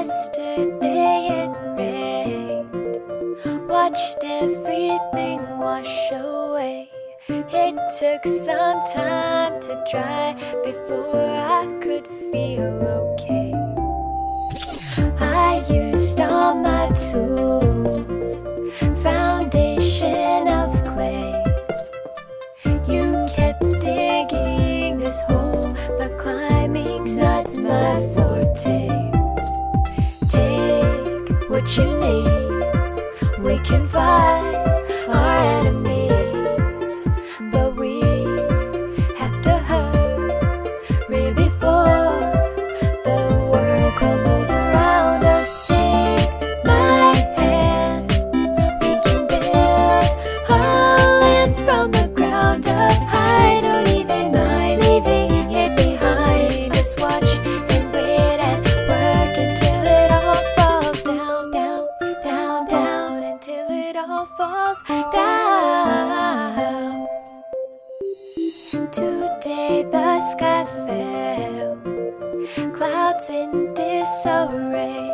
Yesterday it rained, watched everything wash away. It took some time to dry before I could feel okay. I used all my tools, foundation of clay. You kept digging this hole, but climbing's not my forte. Take what you need, we can fight our enemies, but we have to hurry before the world crumbles around us. Take my hand, we can build a land from the ground up. I don't even mind leaving it behind. Just watch and wait and work until it all falls down, down, down, down, until it all falls down. Today the sky fell, clouds in disarray.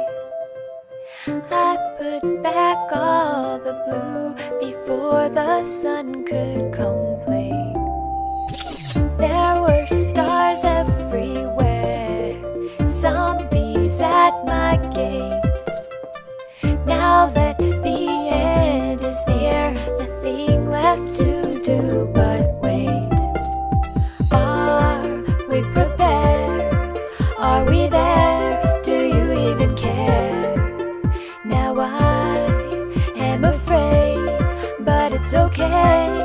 I put back all the blue before the sun could complain. There were stars everywhere, zombies at my gate. Now that the end is near, nothing left to do but wait. Are we prepared? Are we there? Do you even care? Now I am afraid, but it's okay.